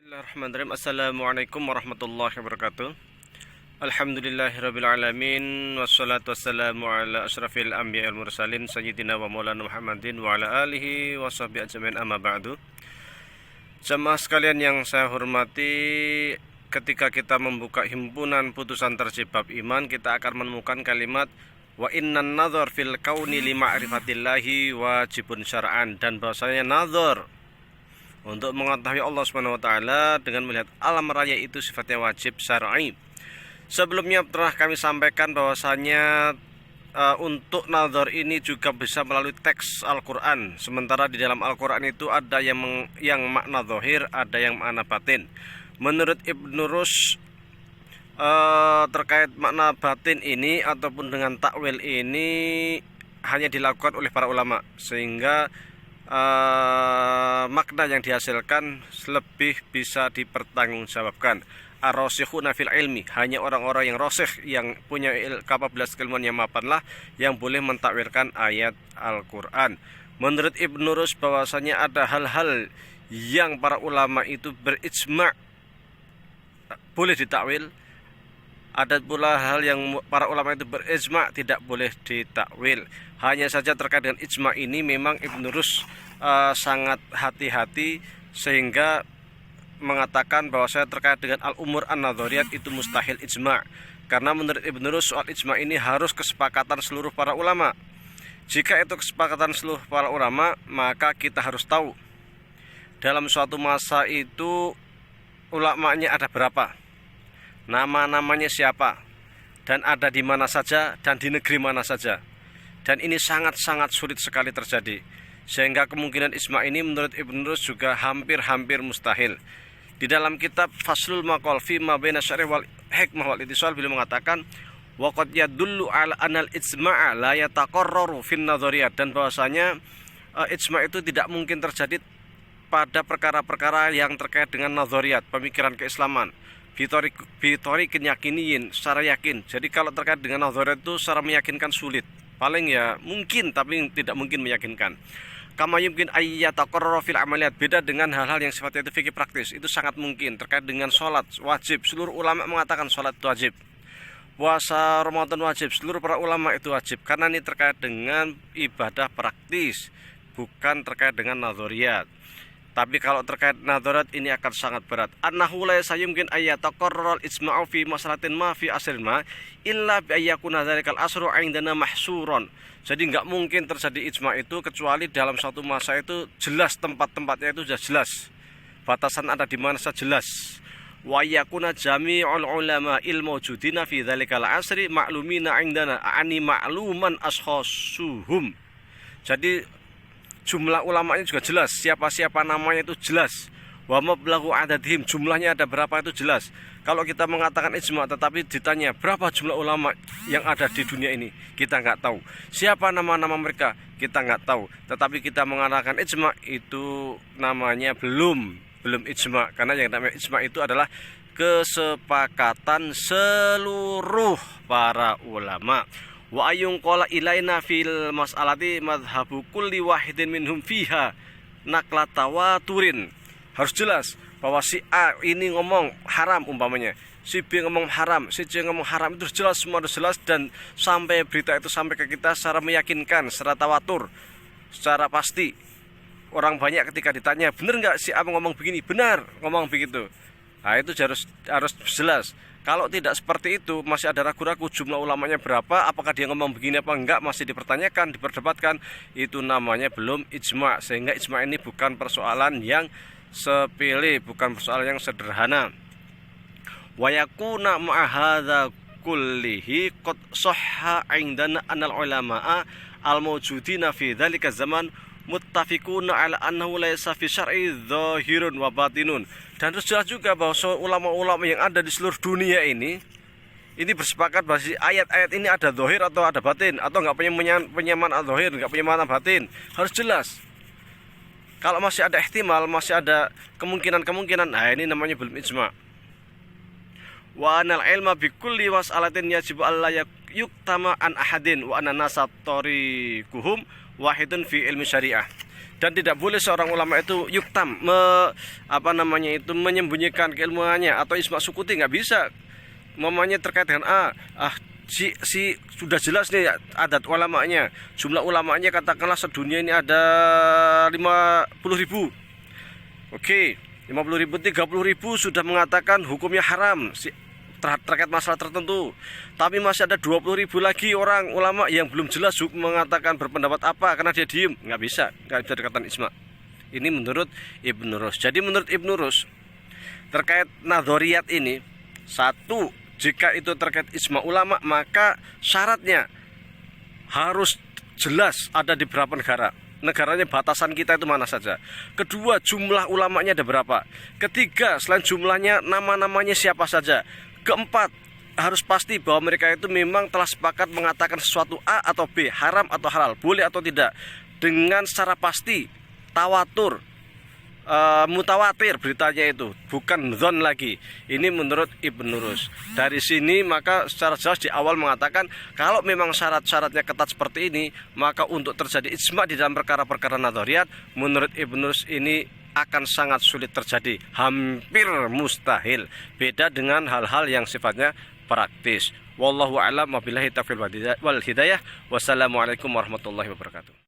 Bismillahirrahmanirrahim. Assalamualaikum warahmatullahi wabarakatuh. Alhamdulillahirrabbilalamin. Wassalatu wassalamu ala ashrafil anbiya wal mursalin sayyidina wa maulana Muhammadin wa ala alihi wa sahbihi ajmain, amma ba'du. Jamaah sekalian yang saya hormati, ketika kita membuka himpunan putusan terjebab iman, kita akan menemukan kalimat wa innan nadhar fil kauni li ma'rifatillahi wajibun syar'an, dan bahwasanya nadhar untuk mengetahui Allah Subhanahu wa taala dengan melihat alam raya itu sifatnya wajib syar'i. Sebelumnya pernah kami sampaikan bahwasanya untuk nazar ini juga bisa melalui teks Al-Qur'an. Sementara di dalam Al-Qur'an itu ada yang makna zahir, ada yang makna batin. Menurut Ibnu Rushd, terkait makna batin ini ataupun dengan takwil ini hanya dilakukan oleh para ulama, sehingga makna yang dihasilkan lebih bisa dipertanggungjawabkan. Ar-rasikhuna fil ilmi, hanya orang-orang yang rasikh, yang punya kapabilitas keilmuan yang mapanlah yang boleh mentakwilkan ayat Al-Qur'an. Menurut Ibnu Rushd bahwasanya ada hal-hal yang para ulama itu berijma' boleh ditakwil, ada pula hal yang para ulama itu berijma' tidak boleh ditakwil. Hanya saja terkait dengan ijma' ini memang Ibnu Rushd sangat hati-hati, sehingga mengatakan bahwa saya terkait dengan al-umur an-nadhariyat itu mustahil ijma', karena menurut Ibnu Rushd soal ijma' ini harus kesepakatan seluruh para ulama. Jika itu kesepakatan seluruh para ulama, maka kita harus tahu dalam suatu masa itu ulamanya ada berapa, nama-namanya siapa, dan ada di mana saja dan di negeri mana saja. Dan ini sangat-sangat sulit sekali terjadi, sehingga kemungkinan ijma' ini menurut Ibnu Rushd juga hampir-hampir mustahil. Di dalam kitab Faslul Maqal fi ma baina syar'i wal hikmah wal ittisal, beliau mengatakan wa qad yadullu ala anal ijma'a la yataqarraru fin nadhariyat, dan bahwasanya ijma' itu tidak mungkin terjadi pada perkara-perkara yang terkait dengan nadhariyat, pemikiran keislaman, bitori yakiniyin, secara yakin. Jadi kalau terkait dengan nadhariyat itu secara meyakinkan sulit, paling ya mungkin tapi tidak mungkin meyakinkan. Kama yumkin ayyataqarrara fil amaliyat, beda dengan hal-hal yang sifatnya itu fikih praktis, itu sangat mungkin. Terkait dengan sholat wajib, seluruh ulama mengatakan sholat itu wajib. Puasa Ramadan wajib, seluruh para ulama itu wajib, karena ini terkait dengan ibadah praktis, bukan terkait dengan nadhariyat. Tapi kalau terkait nadharat ini akan sangat berat. Annahu la yumkin ayyataqarrara al-ijma'u fi masalatin ma fi asrin ma illa bi ayyakuna dzalikal asru 'indana mahsuran. Jadi enggak mungkin terjadi ijma' itu kecuali dalam suatu masa itu jelas tempat-tempatnya itu sudah jelas. Batasan ada di mana saja jelas. Wa yakuna jami'ul ulama al-mawjudina fi dzalikal asri ma'lumina 'indana ani ma'luman ashkhasuhum. Jadi jumlah ulamanya juga jelas, siapa-siapa namanya itu jelas. Wa mablaghu adadihim, jumlahnya ada berapa itu jelas. Kalau kita mengatakan ijma' tetapi ditanya berapa jumlah ulama yang ada di dunia ini, kita nggak tahu. Siapa nama-nama mereka, kita nggak tahu. Tetapi kita mengatakan ijma' itu namanya belum ijma', karena yang namanya ijma' itu adalah kesepakatan seluruh para ulama. Wa ayung qala ilaina fil mas'alati madhhabu kulli wahidin minhum fiha naqla tawaturin. Harus jelas bahwa si A ini ngomong haram umpamanya, si B ngomong haram, si C ngomong haram, itu jelas, semua harus jelas, dan sampai berita itu sampai ke kita secara meyakinkan, secara tawatur, secara pasti. Orang banyak ketika ditanya, benar nggak si A ngomong begini? Benar, ngomong begitu. Nah, itu harus jelas. Kalau tidak seperti itu, masih ada ragu-ragu jumlah ulamanya berapa, apakah dia ngomong begini apa enggak, masih dipertanyakan, diperdebatkan, itu namanya belum ijma'. Sehingga ijma' ini bukan persoalan yang sepele, bukan persoalan yang sederhana. Wa yakuna ma'a hadza kullihi qad sahha 'indana anal ulama'a al-mawjudina fi dzalika zaman muttafiquna ala annahu laysa fi syar'i dzahirun wa batinun. Dan terus jelas juga bahwa ulama-ulama yang ada di seluruh dunia ini bersepakat bahwa ayat-ayat ini ada zahir atau ada batin, atau enggak punya penyamaan zahir, enggak punya makna batin. Harus jelas. Kalau masih ada ihtimal, masih ada kemungkinan-kemungkinan, nah ini namanya belum ijma'. Wa anal ilma bi kulli mas'alatin yajibu alla yuktama an ahadin wa anna nasat tariquhum wahidun fi ilmi syariah. Dan tidak boleh seorang ulama itu yuktam, menyembunyikan keilmuannya atau isma sukuti, nggak bisa. Mamanya terkait dengan si sudah jelas nih adat ulamanya, jumlah ulamanya katakanlah sedunia ini ada 50.000. Oke, 50.000, 30.000 sudah mengatakan hukumnya haram terkait masalah tertentu. Tapi masih ada 20.000 lagi orang ulama yang belum jelas mengatakan berpendapat apa, karena dia diem. Nggak bisa dikatakan ijma. Ini menurut Ibnu Rus. Jadi menurut Ibnu Rus, terkait nadhoriyat ini, satu, jika itu terkait ijma ulama, maka syaratnya harus jelas ada di berapa negara. Negaranya, batasan kita itu mana saja. Kedua, jumlah ulamanya ada berapa. Ketiga, selain jumlahnya, nama-namanya siapa saja. Keempat, harus pasti bahwa mereka itu memang telah sepakat mengatakan sesuatu A atau B, haram atau halal, boleh atau tidak, dengan secara pasti, tawatur, mutawatir beritanya itu, bukan dzon lagi. Ini menurut Ibnu Rus. Dari sini maka secara jelas di awal mengatakan kalau memang syarat-syaratnya ketat seperti ini, maka untuk terjadi ijma di dalam perkara-perkara nadhoriyat, menurut Ibnu Rus ini akan sangat sulit terjadi, hampir mustahil. Beda dengan hal-hal yang sifatnya praktis. Wallahu a'lam, wabillahi taufiq wal hidayah. Wassalamualaikum warahmatullahi wabarakatuh.